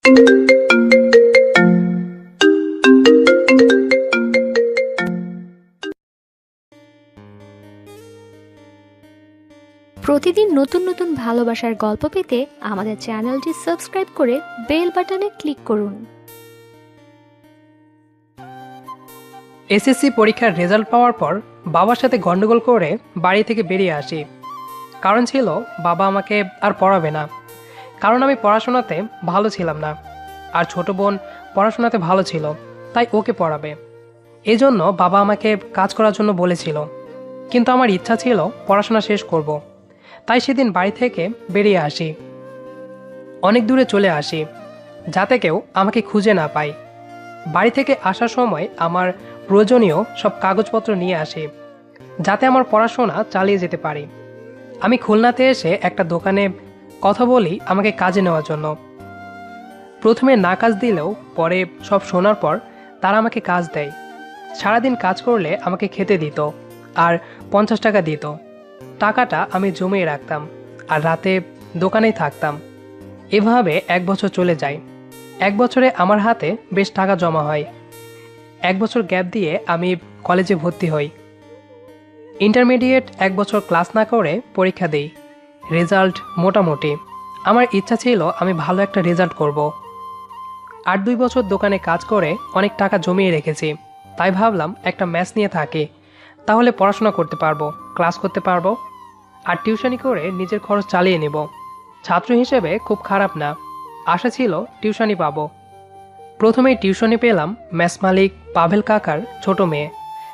প্রতিদিন নতুন নতুন ভালোবাসার গল্প পেতে আমাদের চ্যানেলটি সাবস্ক্রাইব করে বেল বাটনে ক্লিক করুন। এসএসসি পরীক্ষার রেজাল্ট পাওয়ার পর বাবার সাথে গন্ডগোল করে বাড়ি থেকে বেরিয়ে আসি। কারণ ছিল বাবা আমাকে আর পড়াবে না, কারণ আমি পড়াশোনাতে ভালো ছিলাম না, আর ছোট বোন পড়াশোনাতে ভালো ছিল, তাই ওকে পড়াবে। এজন্য বাবা আমাকে কাজ করার জন্য বলেছিল, কিন্তু আমার ইচ্ছা ছিল পড়াশোনা শেষ করব। তাই সেদিন বাড়ি থেকে বেরিয়ে আসি, অনেক দূরে চলে আসি, যাতে কেউ আমাকে খুঁজে না পায়। বাড়ি থেকে আসার সময় আমার প্রয়োজনীয় সব কাগজপত্র নিয়ে আসি, যাতে আমার পড়াশোনা চালিয়ে যেতে পারি। আমি খুলনাতে এসে একটা দোকানে কথা বলি আমাকে কাজে নেওয়ার জন্য। প্রথমে না কাজ দিলেও পরে সব শোনার পর তারা আমাকে কাজ দেয়। সারাদিন কাজ করলে আমাকে খেতে দিত আর 50 টাকা দিত। টাকাটা আমি জমিয়ে রাখতাম আর রাতে দোকানেই থাকতাম। এভাবে 1 বছর চলে যায়। 1 বছরে আমার হাতে বেশ টাকা জমা হয়। 1 বছর গ্যাপ দিয়ে আমি কলেজে ভর্তি হই। ইন্টারমিডিয়েট 1 বছর ক্লাস না করে পরীক্ষা দিই। রেজাল্ট মোটামুটি। আমার ইচ্ছা ছিল আমি ভালো একটা রেজাল্ট করব। আর 2 বছর দোকানে কাজ করে অনেক টাকা জমিয়ে রেখেছি। তাই ভাবলাম একটা ম্যাথস নিয়ে থাকি, তাহলে পড়াশোনা করতে পারবো, ক্লাস করতে পারবো, আর টিউশনি করে নিজের খরচ চালিয়ে নেব। ছাত্র হিসেবে খুব খারাপ না, আশা ছিল টিউশনি পাবো। প্রথমেই টিউশনি পেলাম ম্যাথস মালিক পাভেল কাকার ছোট মেয়ে,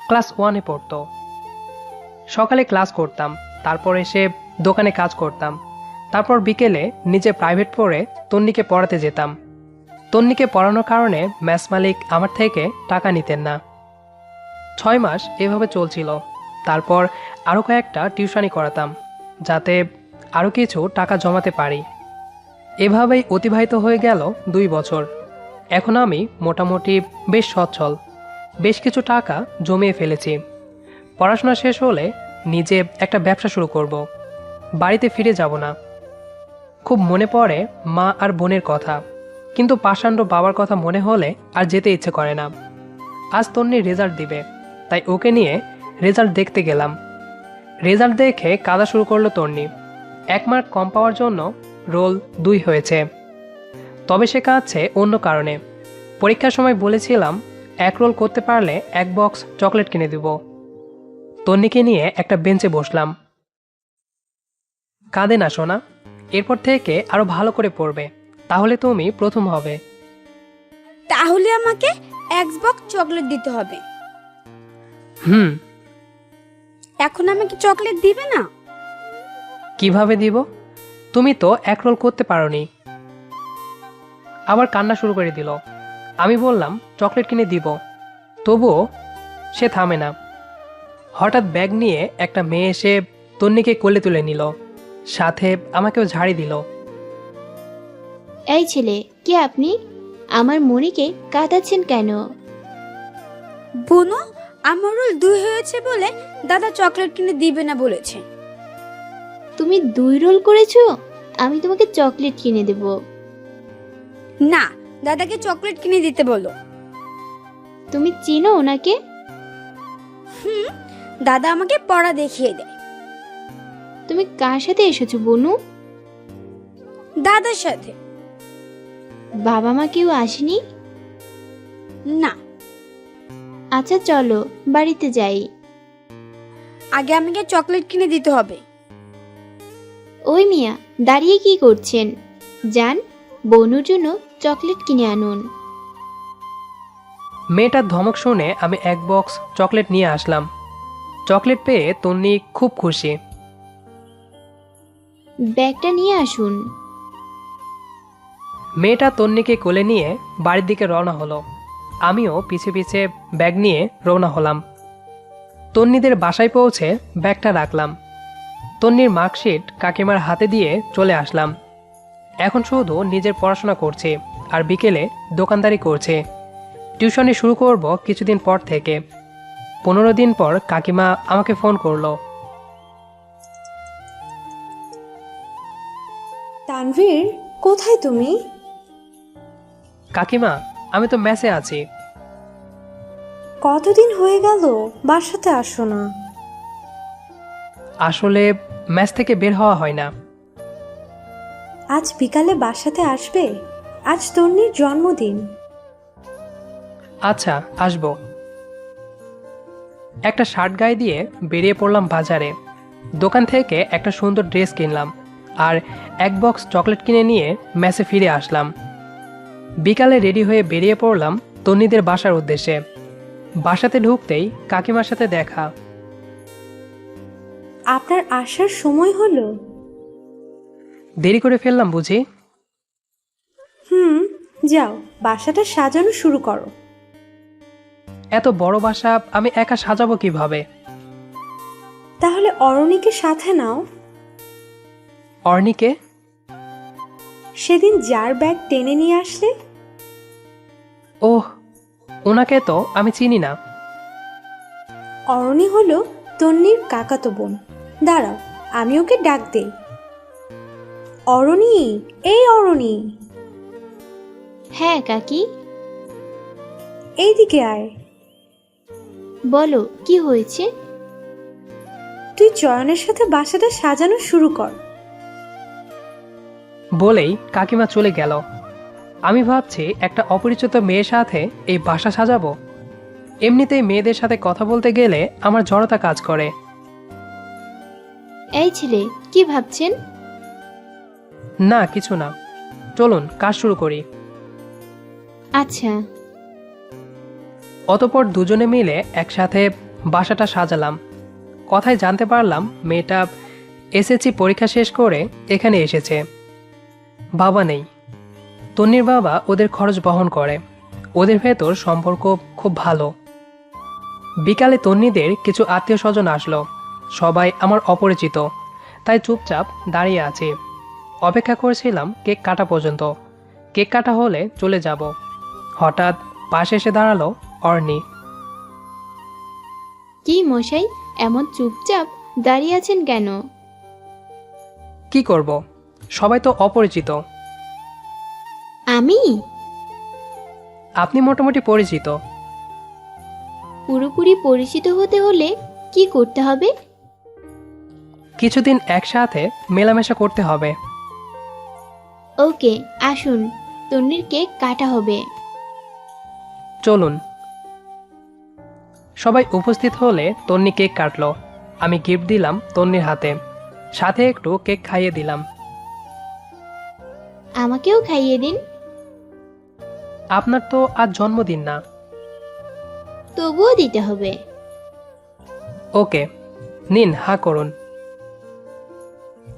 ক্লাস 1-এ পড়তো। সকালে ক্লাস করতাম, তারপর এসে দোকানে কাজ করতাম, তারপর বিকেলে নিজে প্রাইভেট পড়ে তন্নিকে পড়াতে যেতাম। তন্নিকে পড়ানোর কারণে ম্যাথস মালিক আমার থেকে টাকা নিতেন না। 6 মাস এভাবে চলছিল। তারপর আরও কয়েকটা টিউশনি করাতাম, যাতে আরও কিছু টাকা জমাতে পারি। এভাবেই অতিবাহিত হয়ে গেল 2 বছর। এখন আমি মোটামুটি বেশ সচ্ছল, বেশ কিছু টাকা জমিয়ে ফেলেছি। পড়াশোনা শেষ হলে নিজে একটা ব্যবসা শুরু করব। বাড়িতে ফিরে যাব না। খুব মনে পড়ে মা আর বোনের কথা, কিন্তু পাষাণ্ড বাবার কথা মনে হলে আর যেতে ইচ্ছে করে না। আজ তন্নির রেজাল্ট দিবে, তাই ওকে নিয়ে রেজাল্ট দেখতে গেলাম। রেজাল্ট দেখে কাঁদা শুরু করলো তন্নি। 1 মার্ক কম পাওয়ার জন্য রোল 2 হয়েছে। তবে সে কাঁদছে অন্য কারণে। পরীক্ষার সময় বলেছিলাম 1 রোল করতে পারলে 1 বক্স চকলেট কিনে দেব। তন্নিকে নিয়ে একটা বেঞ্চে বসলাম। কাঁদে না সোনা, এরপর থেকে আরো ভালো করে পড়বে, তাহলে তুমি প্রথম হবে। তাহলে আমাকে 1 বক্স চকলেট দিতে হবে। হুম। এখন আমাকে চকলেট দিবে না? কিভাবে দিব? তুমি তো 1 রোল করতে পারোনি। আবার কান্না শুরু করে দিল। আমি বললাম চকলেট কিনে দিব, তবুও সে থামে না। হঠাৎ ব্যাগ নিয়ে একটা মেয়ে এসে তন্নিকে কোলে তুলে নিল, সাথে আমাকেও ঝাড়ি দিল। এই ছেলে, কে আপনি? আমার মনিকে কাঁদাচ্ছেন কেন? বোনো, আমার রোল 2 হয়েছে বলে দাদা চকলেট কিনে দিবে না বলেছে। তুমি 2 রোল করেছো? আমি তোমাকে চকলেট কিনে দেব। না, দাদাকে চকলেট কিনে দিতে বলো। তুমি চিনো ওনাকে? দাদা আমাকে পড়া দেখিয়ে দেয়। তুমি কার সাথে এসেছো বনু? দাদার সাথে। বাবা মা কেউ আসেনি? না। আচ্ছা চলো বাড়িতে যাই। আগে আমাকে চকলেট কিনে দিতে হবে। ওই মিয়া, দাঁড়িয়ে কি করছেন? যান, বনুর জন্য চকলেট কিনে আনুন। মেয়েটার ধমক শুনে আমি 1 বক্স চকলেট নিয়ে আসলাম। চকলেট পেয়ে তন্নি খুব খুশি। ব্যাগটা নিয়ে আসুন। মেয়েটা তন্নিকে কোলে নিয়ে বাড়ির দিকে রওনা হলো। আমিও পিছে পিছে ব্যাগ নিয়ে রওনা হলাম। তন্নিদের বাসায় পৌঁছে ব্যাগটা রাখলাম। তন্নির মার্কশিট কাকিমার হাতে দিয়ে চলে আসলাম। এখন শুধু নিজের পড়াশোনা করছে আর বিকেলে দোকানদারি করছে। টিউশনি শুরু করব কিছুদিন পর থেকে। 15 দিন পর কাকিমা আমাকে ফোন করলো। তানভীর, কোথায় তুমি? কাকিমা, আমি তো মেসে আছি। কতদিন হয়ে গেল বাসাতে আসো না? আসলে মেস থেকে বের হওয়া হয় না। আজ বিকালে বাসাতে আসবে? আজ তন্নির জন্মদিন। আচ্ছা, আসবো। একটা শার্ট গায়ে দিয়ে বেরিয়ে পড়লাম বাজারে। দোকান থেকে একটা সুন্দর ড্রেস কিনলাম আর এক বক্স চকলেট কিনে নিয়ে মেসে ফিরে আসলাম। বিকালে রেডি হয়ে বেরিয়ে পড়লাম তন্নিদের বাসার উদ্দেশ্যে। বাসাতে ঢুকতেই কাকিমার সাথে দেখা। আপনার আসার সময় হলো? দেরি করে ফেললাম বুঝি? যাও, বাসাটা সাজানো শুরু করো। এত বড় বাসা আমি একা সাজাবো কিভাবে? তাহলে অরণিকে সাথে নাও। অর্নিকে? সেদিন যার ব্যাগ টেনে নিয়ে আসলে। ওহ, ওনাকে তো আমি চিনি না। অরণি হলো তন্নির কাকাতো বোন। দাঁড়াও, আমি ওকে ডাক দেই। অরণি, এই অরণি, হ্যাঁ কাকি, এইদিকে আয়। বলো কি হয়েছে? তুই চয়নের সাথে বাসাটা সাজানো শুরু কর। বলেই কাকিমা চলে গেল। আমি ভাবছি একটা অপরিচিত মেয়ের সাথে এই বাসা সাজাবো। এমনিতেই মেয়েদের সাথে কথা বলতে গেলে আমার জড়তা কাজ করে। এই ছেলে, কি ভাবছেন? না, কিছু না। চলুন কাজ শুরু করি। আচ্ছা। অতঃপর দুজনে মিলে একসাথে বাসাটা সাজালাম। কথায় জানতে পারলাম মেয়েটা এসএসসি পরীক্ষা শেষ করে এখানে এসেছে। বাবা নেই। তন্নির বাবা ওদের খরচ বহন করে। ওদের ভেতর সম্পর্ক খুব ভালো। বিকালে তন্নিদের কিছু আত্মীয় স্বজন আসলো। সবাই আমার অপরিচিত, তাই চুপচাপ দাঁড়িয়ে আছি। অপেক্ষা করেছিলাম কেক কাটা পর্যন্ত। কেক কাটা হলে চলে যাব। হঠাৎ পাশে এসে দাঁড়ালো অর্নি। কি মশাই, এমন চুপচাপ দাঁড়িয়ে আছেন কেন? কি করব, সবাই তো অপরিচিত। আমি আপনি মোটামুটি পরিচিত। পুরোপুরি পরিচিত হতে হলে কি করতে হবে? কিছুদিন একসাথে মেলামেশা করতে হবে। ওকে, আসুন, তন্নির কেক কাটা হবে। চলুন। সবাই উপস্থিত হলে তন্নি কেক কাটলো। আমি গিফট দিলাম তন্নির হাতে, সাথে একটু কেক খাইয়ে দিলাম। আমাকেও খাইয়ে দিন। আপনার তো আজ জন্মদিন না। তবুও দিতে হবে। ওকে, নিন, হা করুন।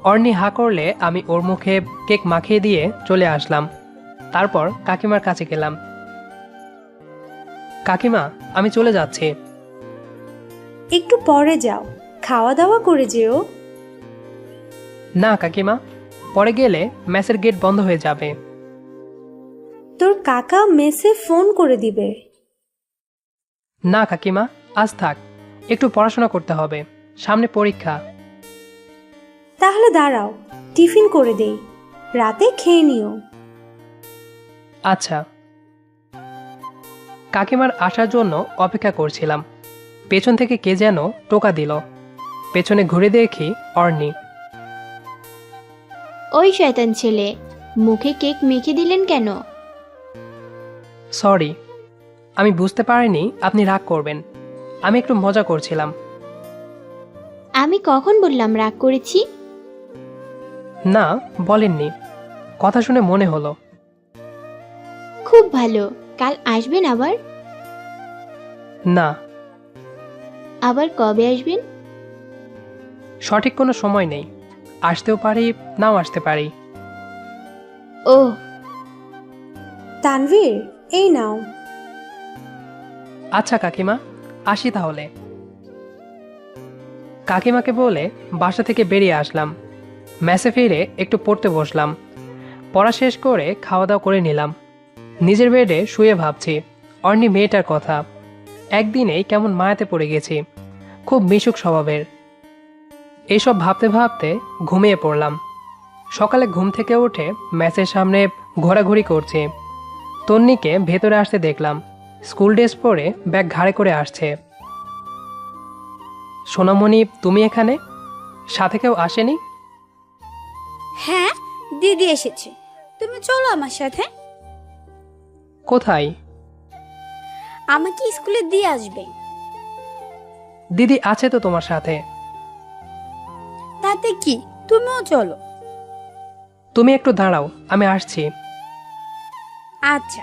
অর্নি হা করলে আমি ওর মুখে কেক মাখিয়ে দিয়ে চলে আসলাম। তারপর কাকিমার কাছে গেলাম। কাকিমা, আমি চলে যাচ্ছি। একটু পরে যাও, খাওয়া দাওয়া করে যেও। না কাকিমা, পরে গেলে মেসের গেট বন্ধ হয়ে যাবে। তোর কাকা মেসে ফোন করে দিবে। না কাকিমা, আজ থাক, একটু পড়াশোনা করতে হবে, সামনে পরীক্ষা। তাহলে দাঁড়াও, টিফিন করে দেই, রাতে খেয়ে নিও। আচ্ছা। কাকিমার আসার জন্য অপেক্ষা করছিলাম। পেছন থেকে কে যেন টোকা দিল। পেছনে ঘুরে দেখি অর্নি। ওই শয়তান ছেলে, মুখে কেক মেখে দিলেন কেন? সরি, আমি বুঝতে পারিনি আপনি রাগ করবেন। আমি একটু মজা করছিলাম। আমি কখন বললাম রাগ করেছি? না, বলেননি, কথা শুনে মনে হলো। খুব ভালো, কাল আসবেন আবার? না। আবার কবে আসবেন? সঠিক কোনো সময় নেই, আসতেও পারি, নাও আসতে পারি। ওহ, তানভীর, এই নাও। আচ্ছা কাকিমা, আসি তাহলে। কাকিমাকে বলে বাসা থেকে বেরিয়ে আসলাম। মেসে ফিরে একটু পড়তে বসলাম। পড়া শেষ করে খাওয়া দাওয়া করে নিলাম। নিজের বেডে শুয়ে ভাবছি অর্নি মেয়েটার কথা। একদিনেই কেমন মায়াতে পড়ে গেছি, খুব মিশুক স্বভাবের। এইসব ভাবতে ভাবতে ঘুমিয়ে পড়লাম। সকালে ঘুম থেকে উঠে ম্যাচের সামনে ঘোরাঘুরি করছি। তন্নিকে ভেতরে আসতে দেখলাম। স্কুল ড্রেস পরে ব্যাগ ঘাড়ে করে আসছে। সোনামণি, তুমি এখানে? সাথে কেউ আসেনি? হ্যাঁ, দিদি এসেছে। তুমি চলো আমার সাথে। কোথায়? আমাকে স্কুলে দিয়ে আসবে। দিদি আছে তো তোমার সাথে। তাতে কি, তুমিও চলো। তুমি একটু দাঁড়াও, আমি আসছি। আচ্ছা।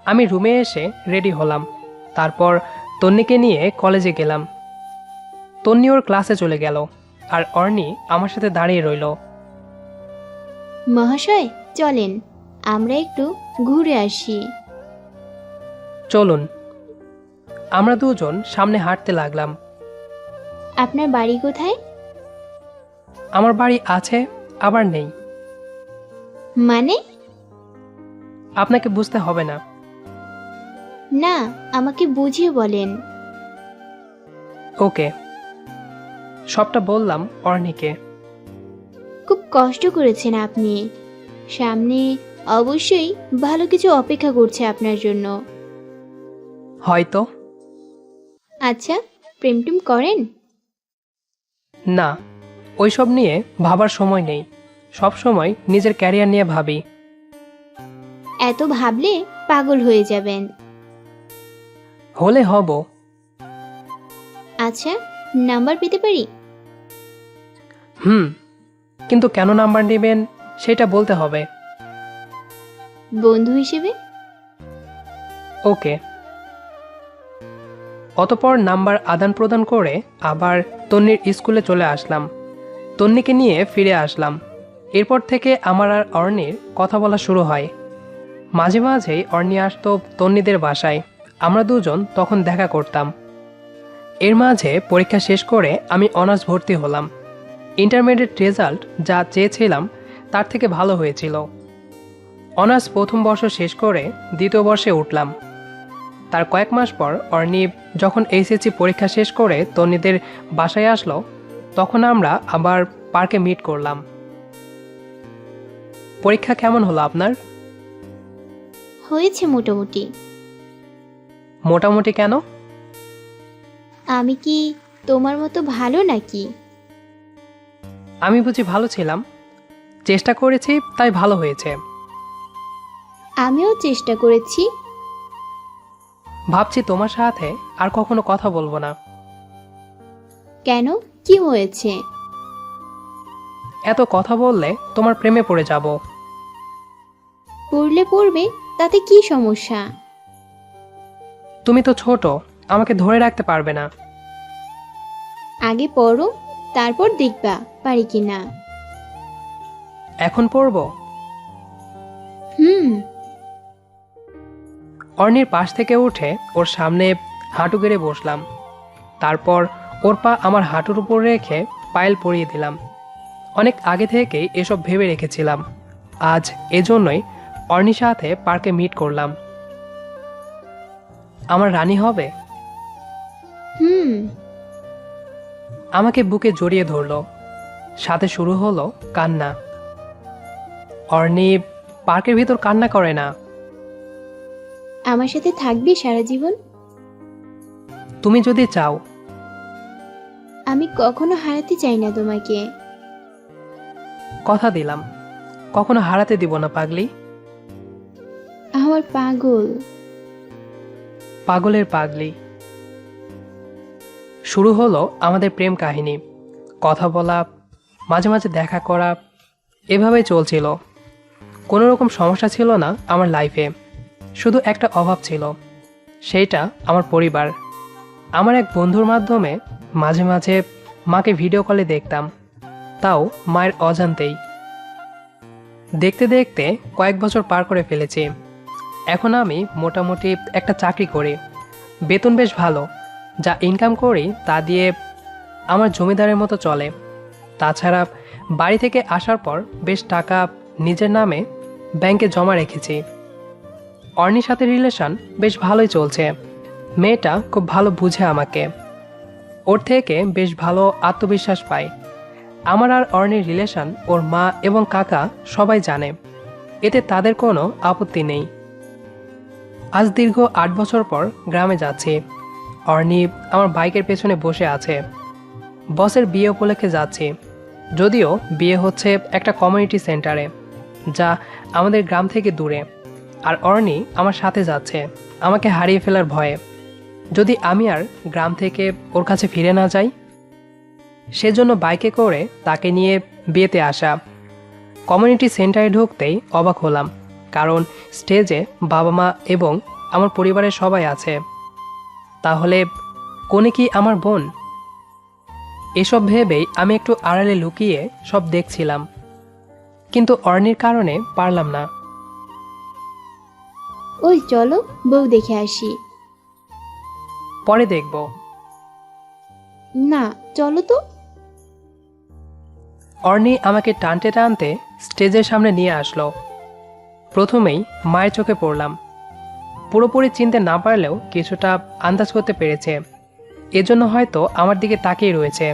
আমি রুমে এসে রেডি হলাম। তারপর তন্নিকে নিয়ে কলেজে গেলাম। তন্নি ওর ক্লাসে চলে গেল, আর অর্নি আমার সাথে দাঁড়িয়ে রইল। মহাশয় চলেন, আমরা একটু ঘুরে আসি। চলুন। আমরা দুজন সামনে হাঁটতে লাগলাম। আপনার বাড়ি কোথায়? আমার বাড়ি আছে, আবার নেই। মানে? আপনাকে বুঝতে হবে না। না, আমাকে বুঝিয়ে বলেন। ওকে। সবটা বললাম অর্নিকে। খুব কষ্ট করেছেন আপনি। সামনে অবশ্যই ভালো কিছু অপেক্ষা করছে আপনার জন্য। হয়তো। আচ্ছা, প্রেম টেম করেন? না, ওইসব নিয়ে ভাবার সময় নেই। সব সময় নিজের ক্যারিয়ার নিয়ে ভাবি। এত ভাবলে পাগল হয়ে যাবেন। হলে হব। আচ্ছা, নাম্বার পেতে পারি? কিন্তু কেন নাম্বার নেবেন সেটা বলতে হবে। বন্ধু হিসেবে। ওকে। অতপর নাম্বার আদান প্রদান করে আবার তন্নির স্কুলে চলে আসলাম। তন্নিকে নিয়ে ফিরে আসলাম। এরপর থেকে আমার আর অর্নির কথা বলা শুরু হয়। মাঝে মাঝেই অর্নি আসতো তন্নিদের বাসায়। আমরা দুজন তখন দেখা করতাম। এর মাঝে পরীক্ষা শেষ করে আমি অনার্স ভর্তি হলাম। ইন্টারমিডিয়েট রেজাল্ট যা চেয়েছিলাম তার থেকে ভালো হয়েছিল। অনার্স প্রথম বর্ষ শেষ করে দ্বিতীয় বর্ষে উঠলাম। তার কয়েক মাস পর অর্নি যখন এইচএসসি পরীক্ষা শেষ করে তন্নিদের বাসায় আসলো, তখন আমরা আবার পার্কে মিট করলাম। পরীক্ষা কেমন হলো আপনার? হয়েছে মোটামুটি। মোটামুটি কেন? আমি কি তোমার মতো ভালো নাকি? আমি বুঝি ভালো ছিলাম? চেষ্টা করেছি তাই ভালো হয়েছে। আমিও চেষ্টা করেছি। ভাবছি তোমার সাথে আর কখনো কথা বলবো না। কেন, কি হয়েছে? এত কথা বললে তোমার প্রেমে পড়ে যাব। পড়লে পড়বে, তাতে কি সমস্যা? তুমি তো ছোট, আমাকে ধরে রাখতে পারবে না। আগে পড়ো, তারপর দেখবা পারি কি না। এখন পড়বো? হুম। অর্নির পাশ থেকে উঠে ওর সামনে হাঁটু গেড়ে বসলাম। তারপর ওর পা আমার হাঁটুর উপর রেখে পায়েল পরিয়ে দিলাম। অনেক আগে থেকেই এসব ভেবে রেখেছিলাম। আজ এজন্যই অর্নির সাথে পার্কে মিট করলাম। আমার রানী হবে? হুম। আমাকে বুকে জড়িয়ে ধরলো। সাথে শুরু হলো কান্না। অর্নি পার্কের ভিতর কান্না করে না। আমার সাথে থাকবি সারা জীবন? তুমি যদি চাও। আমি কখনো হারাতে চাই না তোমাকে। কথা দিলাম, কখনো হারাতে দিব না পাগলি। আমার পাগল। পাগলের পাগলি। শুরু হলো আমাদের প্রেম কাহিনী। কথা বলা, মাঝে মাঝে দেখা করা, এভাবেই চলছিল। কোনো রকম সমস্যা ছিল না আমার লাইফে। শুধু একটা অভাব ছিল, সেইটা আমার পরিবার। আমার এক বন্ধুর মাধ্যমে মাঝে মাঝে মাকে ভিডিও কলে দেখতাম, তাও মায়ের অজান্তেই। দেখতে দেখতে কয়েক বছর পার করে ফেলেছি। এখন আমি মোটামুটি একটা চাকরি করি, বেতন বেশ ভালো। যা ইনকাম করি তা দিয়ে আমার জমিদারের মতো চলে। তাছাড়া বাড়ি থেকে আসার পর বেশ টাকা নিজের নামে ব্যাংকে জমা রেখেছি। অর্নির সাথে রিলেশন বেশ ভালোই চলছে। মেয়েটা খুব ভালো বুঝে আমাকে। ওর থেকে বেশ ভালো আত্মবিশ্বাস পাই। আমার আর অর্নির রিলেশন ওর মা এবং কাকা সবাই জানে। এতে তাদের কোনো আপত্তি নেই। আজ দীর্ঘ 8 বছর পর গ্রামে যাচ্ছি। অর্নি আমার বাইকের পেছনে বসে আছে। বসের বিয়ে উপলক্ষে যাচ্ছি, যদিও বিয়ে হচ্ছে একটা কমিউনিটি সেন্টারে, যা আমাদের গ্রাম থেকে দূরে। আর অর্নি আমার সাথে যাচ্ছে আমাকে হারিয়ে ফেলার ভয়ে, যদি আমি আর গ্রাম থেকে ওর কাছে ফিরে না যাই। সেজন্য বাইকে করে তাকে নিয়ে বিয়েতে আসা। কমিউনিটি সেন্টারে ঢুকতেই অবাক হলাম, কারণ স্টেজে বাবা মা এবং আমার পরিবারের সবাই আছে। তাহলে কোনে কি আমার বোন? এসব ভেবেই আমি একটু আড়ালে লুকিয়ে সব দেখছিলাম, কিন্তু অর্নির কারণে পারলাম না। ওই চলো বউ দেখে আসি। পরে দেখব। না চলো তো। অর্নি আমাকে টানতে টানতে স্টেজের সামনে নিয়ে আসলো। প্রথমেই মায়ের চোখে পড়লাম। পুরোপুরি চিনতে না পারলেও কিছুটা আন্দাজ করতে পেরেছে, এজন্য হয়তো আমার দিকে তাকিয়ে রয়েছে।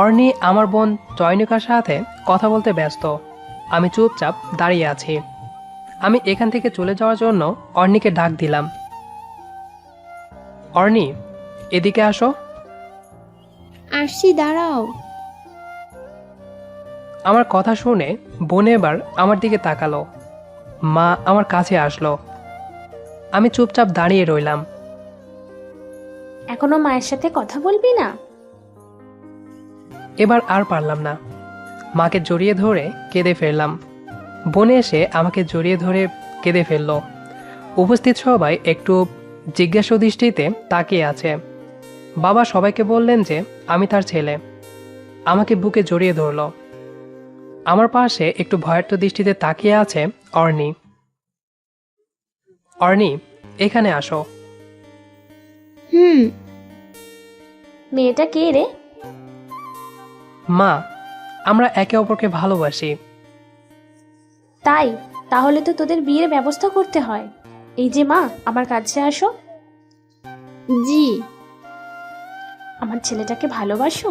অর্নি আমার বোন চয়নিকার সাথে কথা বলতে ব্যস্ত। আমি চুপচাপ দাঁড়িয়ে আছি। আমি এখান থেকে চলে যাওয়ার জন্য অর্নিকে ডাক দিলাম। অর্নি, এদিকে আসো। আসছি, দাঁড়াও। আমার কথা শুনে বোন এবার আমার দিকে তাকালো। মা আমার কাছে আসলো। আমি চুপচাপ দাঁড়িয়ে রইলাম। এখনো মায়ের সাথে কথা বলবি না? এবার আর পারলাম না, মাকে জড়িয়ে ধরে কেঁদে ফেললাম। বোনে এসে আমাকে জড়িয়ে ধরে কেঁদে ফেলল। উপস্থিত সবাই একটু জিজ্ঞাসা দৃষ্টিতে তাকিয়ে আছে। বাবা সবাইকে বললেন যে আমি তার ছেলে। আমাকে বুকে জড়িয়ে ধরল। আমার পাশে একটু ভয়ার্থ দৃষ্টিতে তাকিয়ে আছে অর্নি। অর্নি, এখানে আসো। হুম। মেয়েটা কে রে? মা, আমরা একে অপরকে ভালোবাসি। তাই? তাহলে তো তোদের বিয়ের ব্যবস্থা করতে হয়। এই যে মা, আমার কাছে আসো। জি। আমার ছেলেটাকে ভালোবাসো?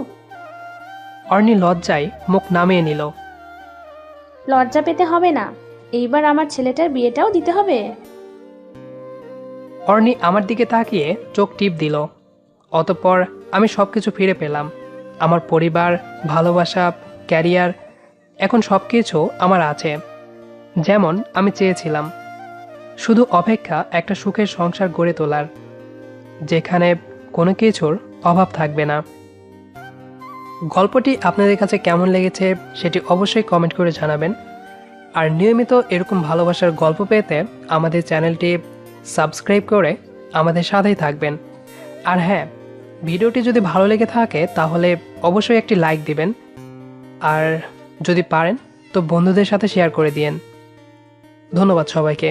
অর্নি লজ্জায় মুখ নামিয়ে নিল। লজ্জা পেতে হবে না, এইবার আমার ছেলেটার বিয়েটাও দিতে হবে। অর্নি আমার দিকে তাকিয়ে চোখ টিপ দিল। অতঃপর আমি সবকিছু ফিরে পেলাম। আমার পরিবার, ভালোবাসা, ক্যারিয়ার, এখন সবকিছু আমার আছে, যেমন আমি চেয়েছিলাম। শুধু অপেক্ষা একটা সুখের সংসার গড়ে তোলার, যেখানে কোনো কিছুর অভাব থাকবে না। গল্পটি আপনাদের কাছে কেমন লেগেছে সেটি অবশ্যই কমেন্ট করে জানাবেন। আর নিয়মিত এরকম ভালোবাসার গল্প পেতে আমাদের চ্যানেলটি সাবস্ক্রাইব করে আমাদের সাথেই থাকবেন। আর হ্যাঁ, ভিডিওটি যদি ভালো লেগে থাকে তাহলে অবশ্যই একটি লাইক দিবেন, আর যদি পারেন তো বন্ধুদের সাথে শেয়ার করে দিয়েন। ধন্যবাদ সবাইকে।